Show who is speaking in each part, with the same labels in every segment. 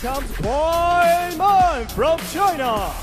Speaker 1: here comes KUAIMAN from China.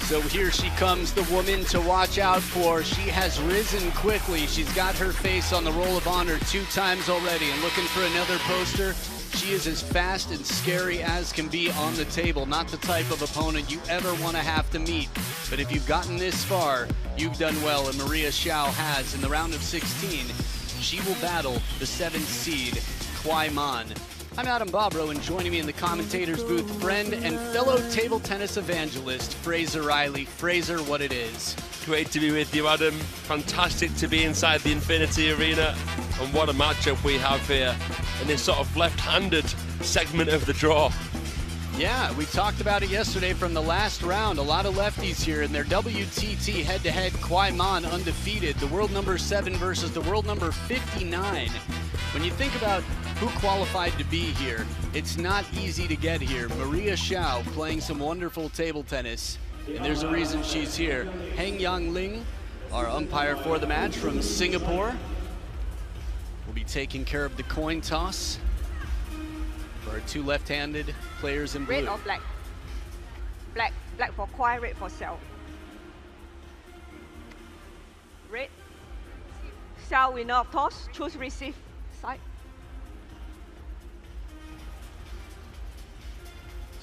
Speaker 2: So here she comes, the woman to watch out for. She has risen quickly. She's got her face on the Roll of Honor 2 times already, and looking for another poster. She is as fast and scary as can be on the table. Not the type of opponent you ever want to have to meet. But if you've gotten this far, you've done well, and Maria XIAO has. In the round of 16, she will battle the 7th seed, KUAIMAN. I'm Adam Bobrow, and joining me in the commentator's booth, friend and fellow table tennis evangelist, Fraser Riley. Fraser, what it is.
Speaker 3: Great to be with you, Adam. Fantastic to be inside the Infinity Arena. And what a matchup we have here in this sort of left-handed segment of the draw.
Speaker 2: Yeah, we talked about it yesterday from the last round. A lot of lefties here in their WTT head-to-head. KUAIMAN undefeated. The world number 7 versus the world number 59. When you think about who qualified to be here, it's not easy to get here. Maria XIAO playing some wonderful table tennis, and there's a reason she's here. Heng Yang Ling, our umpire for the match from Singapore, will be taking care of the coin toss for our 2 left-handed players in blue.
Speaker 4: Red or black? Black. Black for Kwai, red for XIAO. Red. XIAO winner of toss. Choose receive side.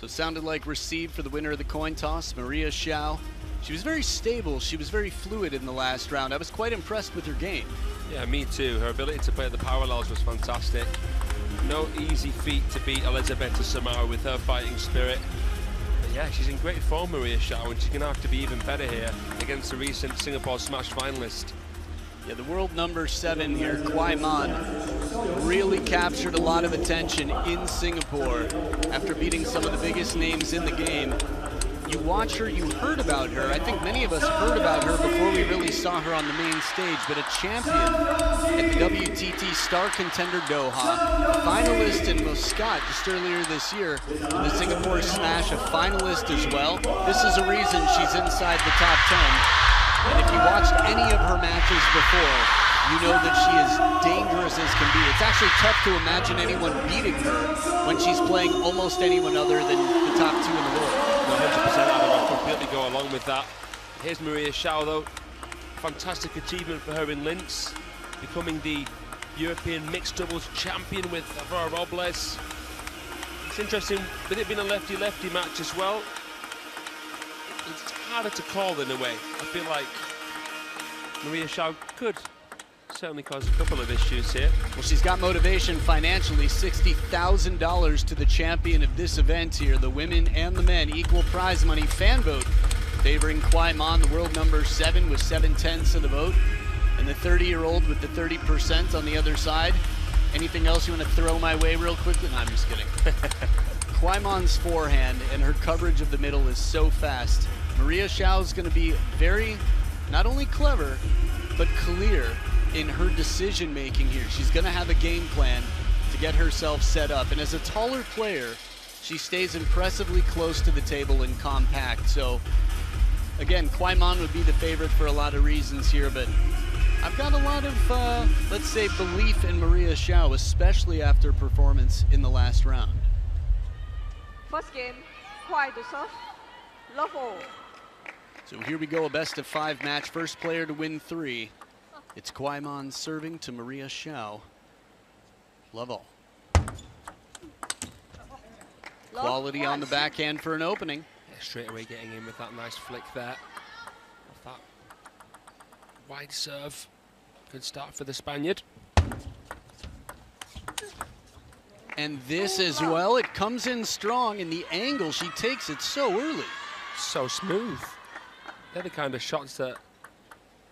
Speaker 2: So it sounded like receive for the winner of the coin toss, Maria XIAO. She was very stable. She was very fluid in the last round. I was quite impressed with her game.
Speaker 3: Yeah, me too. Her ability to play the parallels was fantastic. No easy feat to beat Elizabeth Samara with her fighting spirit. But yeah, she's in great form, Maria XIAO, and she's going to have to be even better here against the recent Singapore Smash finalist.
Speaker 2: Yeah, the world number 7 here, KUAIMAN, really captured a lot of attention in Singapore after beating some of the biggest names in the game. You watch her, you heard about her. I think many of us heard about her before we really saw her on the main stage, but a champion at the WTT Star Contender Doha, finalist in Muscat just earlier this year, in the Singapore Smash, a finalist as well. This is a reason she's inside the top 10. And if you watched any of her matches before, you know that she is dangerous as can be. It's actually tough to imagine anyone beating her when she's playing almost anyone other than the top 2 in the world.
Speaker 3: 100% Adam, I completely go along with that. Here's Maria XIAO though. Fantastic achievement for her in Linz, becoming the European mixed doubles champion with Aurora Robles. It's interesting, with it being a lefty-lefty match as well, it's harder to call in a way. I feel like Maria XIAO could certainly cause a couple of issues here.
Speaker 2: Well, she's got motivation financially, $60,000 to the champion of this event here. The women and the men, equal prize money, fan vote favoring KUAIMAN, the world number 7 with 7/10 of the vote, and the 30-year-old with the 30% on the other side. Anything else you want to throw my way real quickly? No, I'm just kidding. KUAIMAN's forehand and her coverage of the middle is so fast. Maria XIAO is going to be very, not only clever, but clear in her decision making here. She's going to have a game plan to get herself set up. And as a taller player, she stays impressively close to the table and compact. So again, KUAIMAN would be the favorite for a lot of reasons here, but I've got a lot of, let's say, belief in Maria XIAO, especially after performance in the last round.
Speaker 4: First game, Kwai to serve. Love all.
Speaker 2: So here we go, a best of 5 match. First player to win 3. It's KUAIMAN serving to Maria XIAO. Love all. Quality on the backhand for an opening.
Speaker 3: Yeah, straight away getting in with that nice flick there. Off that wide serve. Good start for the Spaniard.
Speaker 2: And this as well, it comes in strong, and the angle she takes it so early.
Speaker 3: So smooth. They're the kind of shots that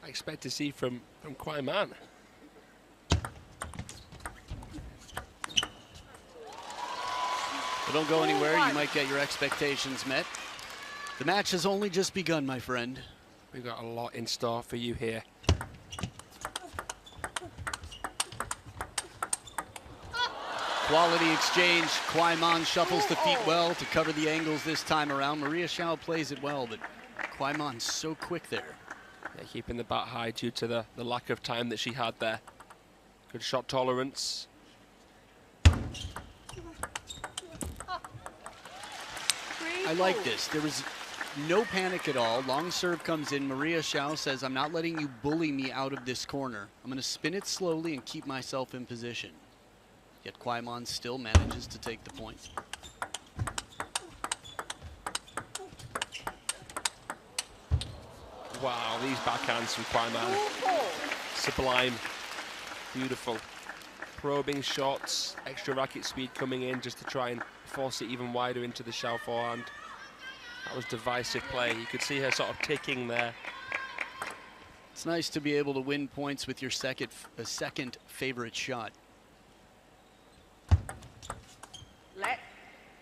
Speaker 3: I expect to see from KUAIMAN.
Speaker 2: But don't go anywhere, you might get your expectations met. The match has only just begun, my friend.
Speaker 3: We've got a lot in store for you here.
Speaker 2: Quality exchange. KUAIMAN shuffles the feet well to cover the angles this time around. Maria XIAO plays it well, but KUAIMAN's so quick there.
Speaker 3: Yeah, keeping the bat high due to the lack of time that she had there. Good shot tolerance.
Speaker 2: I like this. There was no panic at all. Long serve comes in. Maria Xiao says, I'm not letting you bully me out of this corner. I'm going to spin it slowly and keep myself in position. Yet KUAIMAN still manages to take the point.
Speaker 3: Wow, these backhands from KUAIMAN. Sublime. Beautiful. Probing shots, extra racket speed coming in just to try and force it even wider into the Xiao forehand. That was divisive play. You could see her sort of ticking there.
Speaker 2: It's nice to be able to win points with your second favorite shot.
Speaker 4: Let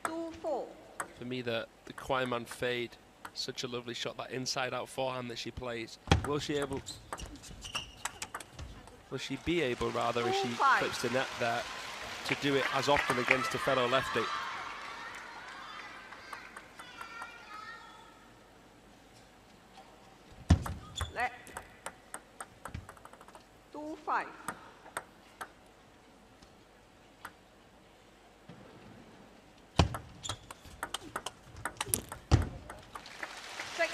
Speaker 4: 2-4.
Speaker 3: For me, the KUAIMAN fade, such a lovely shot, that inside-out forehand that she plays. Will she be able, rather, as she flips the net there, to do it as often against a fellow lefty?
Speaker 4: Let 2-5.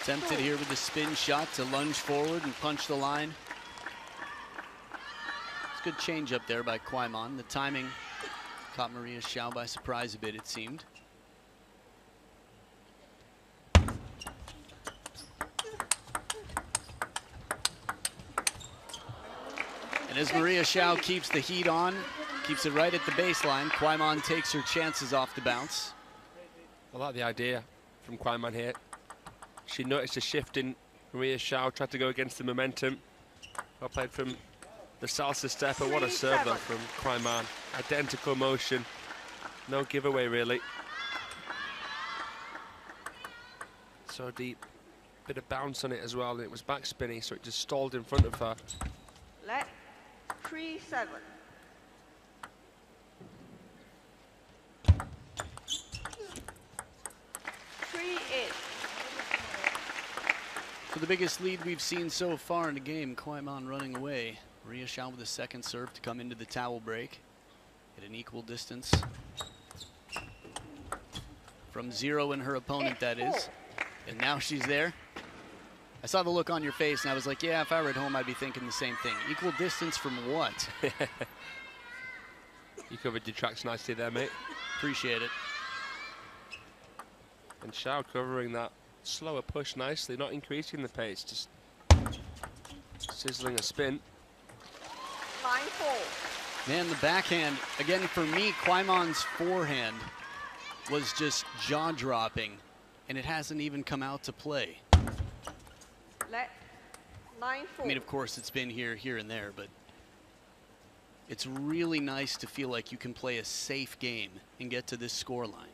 Speaker 2: Tempted here with the spin shot to lunge forward and punch the line. It's a good change up there by KUAIMAN. The timing caught Maria Xiao by surprise a bit, it seemed. And as Maria Xiao keeps the heat on, keeps it right at the baseline, KUAIMAN takes her chances off the bounce.
Speaker 3: I like the idea from KUAIMAN here. She noticed a shift in Maria Xiao, tried to go against the momentum. Well played from the salsa stepper. What a serve though from KUAIMAN. Identical motion, no giveaway really. So deep, bit of bounce on it as well, and it was back spinning, so it just stalled in front of her.
Speaker 4: Let 3-7.
Speaker 2: For the biggest lead we've seen so far in the game, KUAIMAN running away. Maria Xiao with a second serve to come into the towel break at an equal distance from zero and her opponent, that is. And now she's there. I saw the look on your face and I was like, yeah, if I were at home, I'd be thinking the same thing. Equal distance from what?
Speaker 3: You covered your tracks nicely there, mate.
Speaker 2: Appreciate it.
Speaker 3: And Xiao covering that slower push nicely, not increasing the pace, just sizzling a spin.
Speaker 4: 9-4.
Speaker 2: Man, the backhand, again for me, KUAIMAN's forehand was just jaw-dropping, and it hasn't even come out to play.
Speaker 4: Let 9-4.
Speaker 2: I mean, of course, it's been here, and there, but it's really nice to feel like you can play a safe game and get to this scoreline.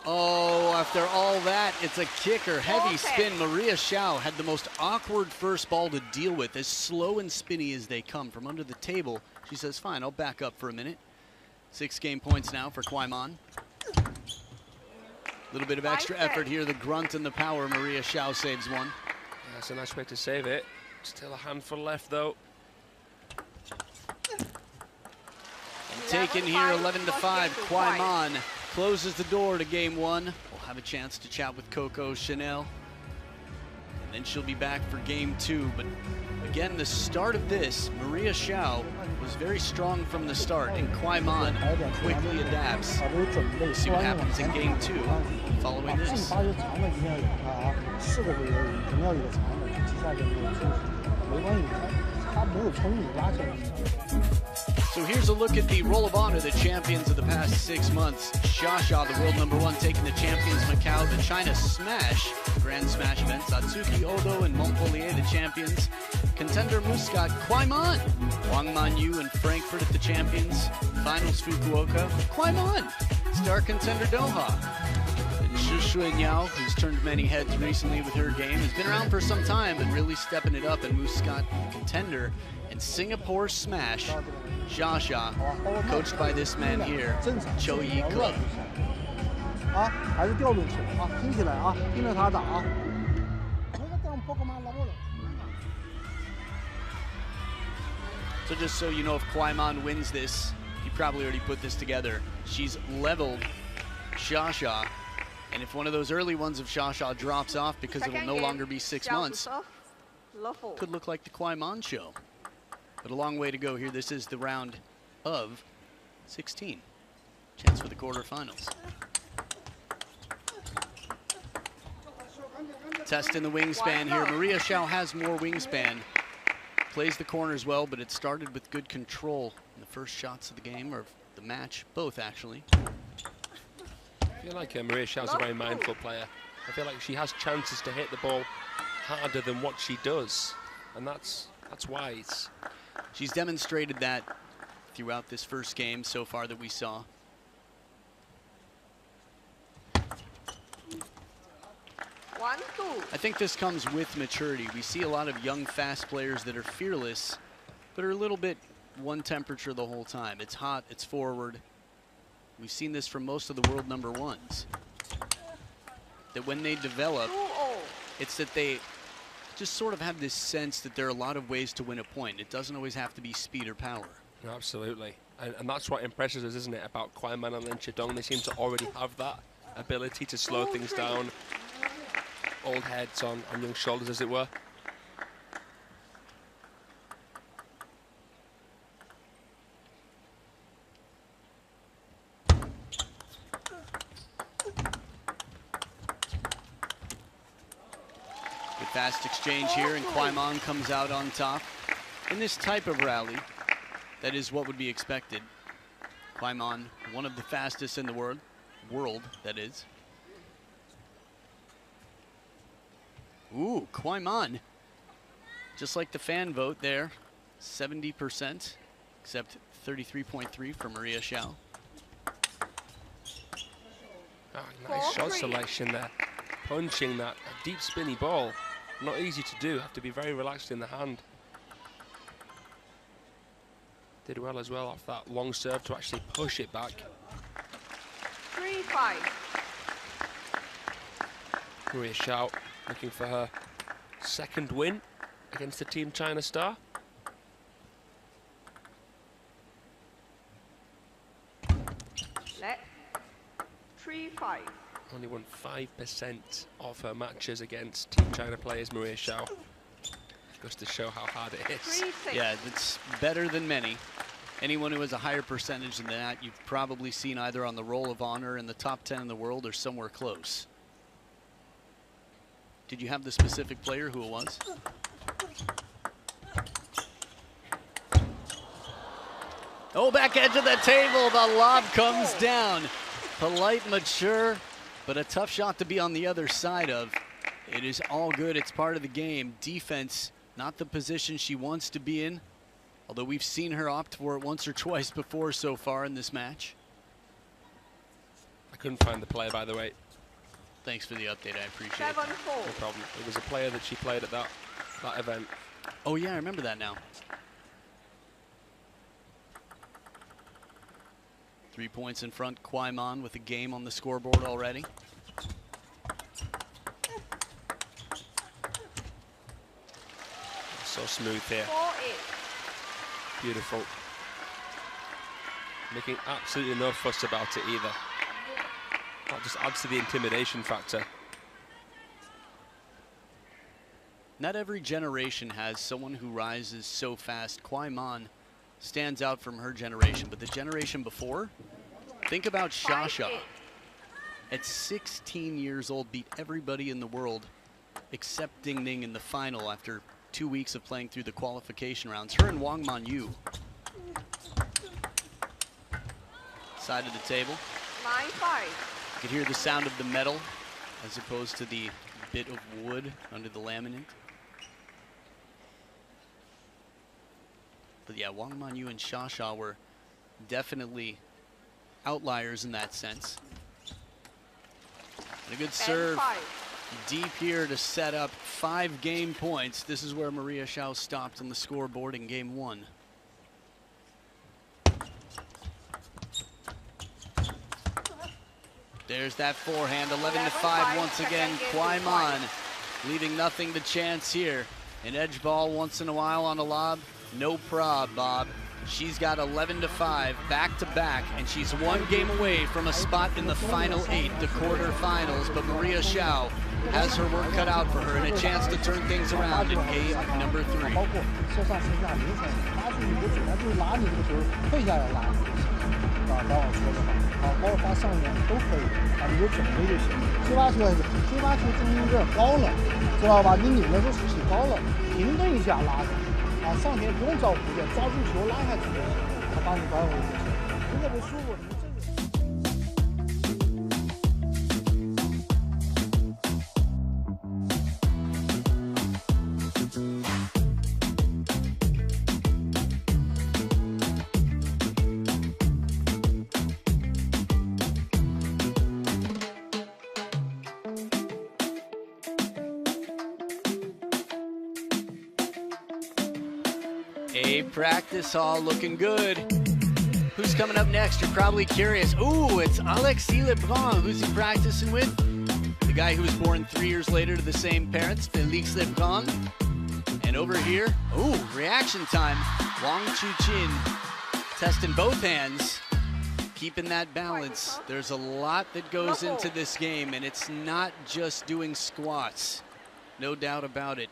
Speaker 2: Oh, after all that, it's a kicker. Heavy spin. Maria Xiao had the most awkward first ball to deal with, as slow and spinny as they come from under the table. She says, fine, I'll back up for a minute. 6 game points now for KUAIMAN. A little bit of extra effort here. The grunt and the power. Maria Xiao saves one.
Speaker 3: Yeah, that's a nice way to save it. Still a handful left, though.
Speaker 2: And taken here, 11-5. KUAIMAN closes the door to game 1. We'll have a chance to chat with Coco Chanel. And then she'll be back for game 2. But again, the start of this, Maria Xiao was very strong from the start, and KUAIMAN quickly adapts. We'll see what happens in game 2 following this. So here's a look at the Roll of Honor, the champions of the past 6 months. Xia, the world #1, taking the champions Macau, the China Smash, Grand Smash events. Atsuki Odo and Montpellier, the champions. Contender Muscat, KUAIMAN. Wang Manyu and Frankfurt at the champions. Finals Fukuoka, KUAIMAN. Star contender Doha. Shuinyao, who's turned many heads recently with her game, has been around for some time, but really stepping it up. And Muscat, contender. And Singapore Smash, Xia, coached by this man here, Chou Yi Ke.
Speaker 5: 还是掉进去了啊，听起来啊，盯着他打啊。
Speaker 2: So just so you know, if KUAIMAN wins this, you probably already put this together. She's leveled Xia, and if one of those early ones of Xia drops off because it will no longer be 6 months, could look like the KUAIMAN show. But a long way to go here. This is the round of 16. Chance for the quarterfinals. Test in the wingspan here. Maria Xiao has more wingspan. Plays the corners well, but it started with good control in the first shots of the game, or of the match, both actually.
Speaker 3: I feel like Maria Xiao's a very mindful player. I feel like she has chances to hit the ball harder than what she does, and that's wise.
Speaker 2: She's demonstrated that throughout this first game so far that we saw. I think this comes with maturity. We see a lot of young, fast players that are fearless, but are a little bit one temperature the whole time. It's hot, it's forward. We've seen this from most of the world number ones. That when they develop, it's that they just sort of have this sense that there are a lot of ways to win a point. It doesn't always have to be speed or power.
Speaker 3: Absolutely. And that's what impresses us, isn't it, about KUAIMAN and Lin Chidong. They seem to already have that ability to slow things down. Old heads on young shoulders, as it were.
Speaker 2: Good fast exchange here, and KUAIMAN comes out on top. In this type of rally, that is what would be expected. KUAIMAN, one of the fastest in the world, that is. Ooh, KUAIMAN, just like the fan vote there, 70%, except 33.3 for Maria Xiao.
Speaker 3: Oh, nice shot selection there. Punching that deep spinny ball. Not easy to do, have to be very relaxed in the hand. Did well as well off that long serve to actually push it back.
Speaker 4: 3-5.
Speaker 3: Maria Xiao looking for her second win against the Team China star.
Speaker 4: Let 3-5.
Speaker 3: Only won 5% of her matches against Team China players, Maria Xiao. Just to show how hard it is.
Speaker 4: 3-6.
Speaker 2: Yeah, it's better than many. Anyone who has a higher percentage than that, you've probably seen either on the Roll of Honor in the top 10 in the world or somewhere close. Did you have the specific player who it was? Oh, back edge of the table, the lob comes down. Polite, mature, but a tough shot to be on the other side of. It is all good, it's part of the game. Defense, not the position she wants to be in, although we've seen her opt for it once or twice before so far in this match.
Speaker 3: I couldn't find the player, by the way.
Speaker 2: Thanks for the update, I appreciate it.
Speaker 4: 7-4.
Speaker 3: No problem. It was a player that she played at that event.
Speaker 2: Oh yeah, I remember that now. 3 points in front, KUAIMAN with a game on the scoreboard already.
Speaker 3: So smooth here.
Speaker 4: 4-8.
Speaker 3: Beautiful. Making absolutely no fuss about it either. That just adds to the intimidation factor.
Speaker 2: Not every generation has someone who rises so fast. KUAIMAN stands out from her generation, but the generation before, think about Xia. At 16 years old, beat everybody in the world except Ding Ning in the final after 2 weeks of playing through the qualification rounds. Her and Wang Manyu. Side of the table.
Speaker 4: 9-5.
Speaker 2: You can hear the sound of the metal as opposed to the bit of wood under the laminate. But yeah, Wang Manyu and Xia were definitely outliers in that sense. And a good serve deep here to set up 5 game points. This is where Maria Xiao stopped on the scoreboard in game 1. There's that forehand, 11-5 once again. KUAIMAN leaving nothing to chance here. An edge ball once in a while on a lob, no prob, Bob. She's got 11-5 back-to-back, and she's one game away from a spot in the final 8, the quarterfinals. But Maria Xiao has her work cut out for her and a chance to turn things around in game number 3.
Speaker 5: 包括发上面都可以，你有准备就行。起发球中间有点高了，知道吧？你拧的时候是起高了，停顿一下拉上，上前不用找弧线，抓住球拉下去就行，把你拐回就行。如果不舒服，你这个。
Speaker 2: A practice hall looking good. Who's coming up next? You're probably curious. Ooh, it's Alexis Lebrun. Who's he practicing with? The guy who was born 3 years later to the same parents, Félix Lebrun. And over here, ooh, reaction time. Wang Chuqin testing both hands, keeping that balance. There's a lot that goes into this game, and it's not just doing squats. No doubt about it.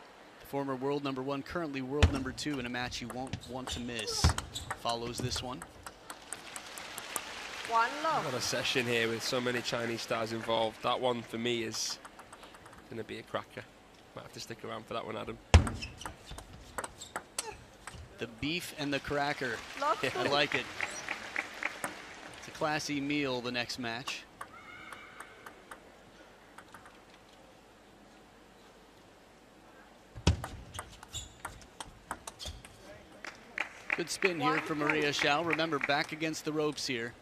Speaker 2: Former world number 1, currently world number 2 in a match you won't want to miss. Follows this one.
Speaker 3: What a session here with so many Chinese stars involved. That one for me is going to be a cracker. Might have to stick around for that one, Adam.
Speaker 2: The beef and the cracker. Yeah, I like it. It's a classy meal, the next match. Good spin here from Maria Xiao. Remember, back against the ropes here.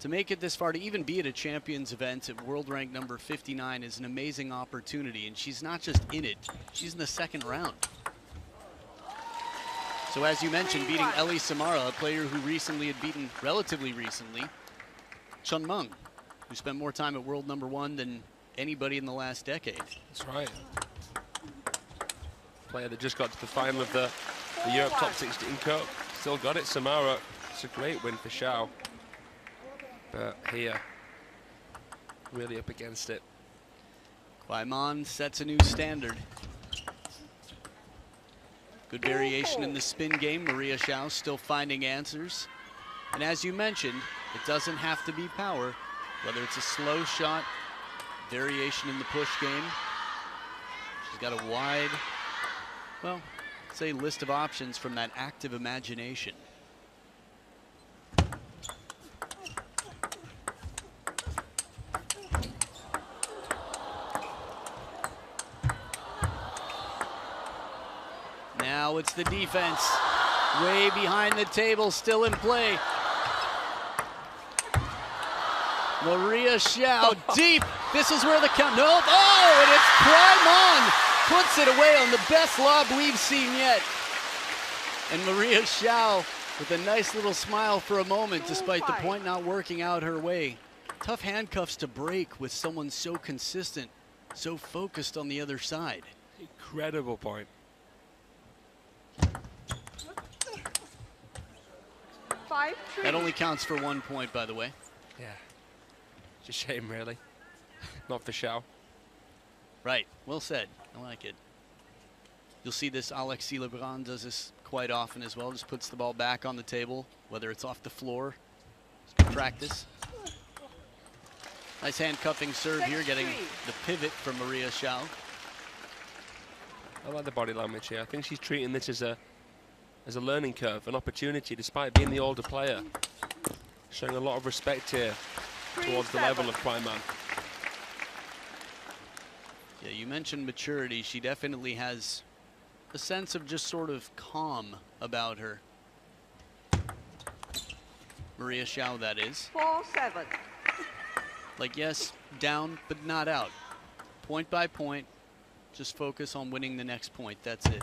Speaker 2: To make it this far, to even be at a champions event at world rank number 59 is an amazing opportunity, and she's not just in it, she's in the second round. So as you mentioned, beating Ellie Samara, a player who recently had beaten, relatively recently, Chongqing, who spent more time at world number 1 than anybody in the last decade.
Speaker 3: That's right. Player that just got to the final of the Europe Top 16 Cup. Still got it, Samara. It's a great win for Xiao. But here, really up against it.
Speaker 2: KUAIMAN sets a new standard. Good variation in the spin game. Maria Xiao still finding answers. And as you mentioned, it doesn't have to be power. Whether it's a slow shot, variation in the push game. She's got a wide, well, say list of options from that active imagination. Now it's the defense, way behind the table, still in play. Maria Xiao deep. This is where the count. Nope. Oh, and it's KUAIMAN puts it away on the best lob we've seen yet. And Maria Xiao with a nice little smile for a moment, despite the point not working out her way. Tough handcuffs to break with someone so consistent, so focused on the other side.
Speaker 3: Incredible point.
Speaker 2: That only counts for 1 point, by the way.
Speaker 3: Yeah. It's a shame, really. Not for Xiao.
Speaker 2: Right. Well said. I like it. You'll see this, Alexis Lebrun does this quite often as well. Just puts the ball back on the table, whether it's off the floor. It's good practice. Nice handcuffing serve here, getting the pivot from Maria Xiao.
Speaker 3: I like the body language here. I think she's treating this as a learning curve, an opportunity, despite being the older player. Showing a lot of respect here towards the level of KUAIMAN.
Speaker 2: Yeah, you mentioned maturity. She definitely has a sense of just sort of calm about her. Maria Xiao, that is.
Speaker 4: 4-7.
Speaker 2: Like, yes, down, but not out. Point by point, just focus on winning the next point. That's it.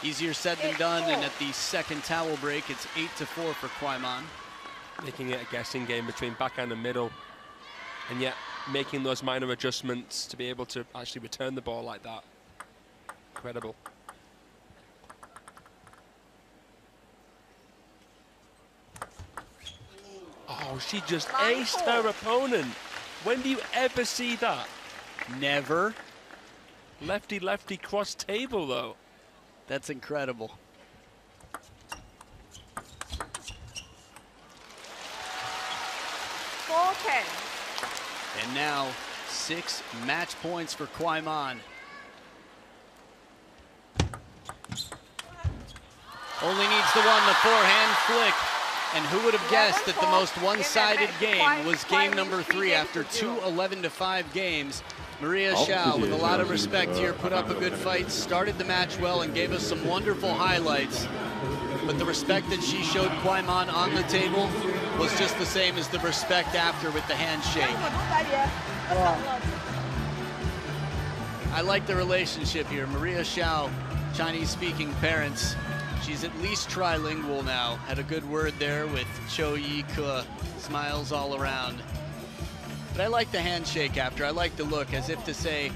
Speaker 2: Easier said than done, and at the second towel break, it's 8-4 for KUAIMAN.
Speaker 3: Making it a guessing game between backhand and middle. And yet, making those minor adjustments to be able to actually return the ball like that. Incredible. Oh, she just aced her opponent. When do you ever see that?
Speaker 2: Never.
Speaker 3: Lefty-lefty cross table, though.
Speaker 2: That's incredible. And now 6 match points for KUAIMAN. Only needs the one, the forehand flick. And who would have guessed that the most one-sided game was game number 3 after 2 11-5 games. Maria XIAO, with a lot of respect here, put up a good fight, started the match well, and gave us some wonderful highlights. But the respect that she showed KUAIMAN on the table was just the same as the respect after with the handshake. I like the relationship here. Maria XIAO, Chinese-speaking parents. She's at least trilingual now. Had a good word there with Cho Yi-ke. Smiles all around. But I like the handshake after. I like the look, as if to say,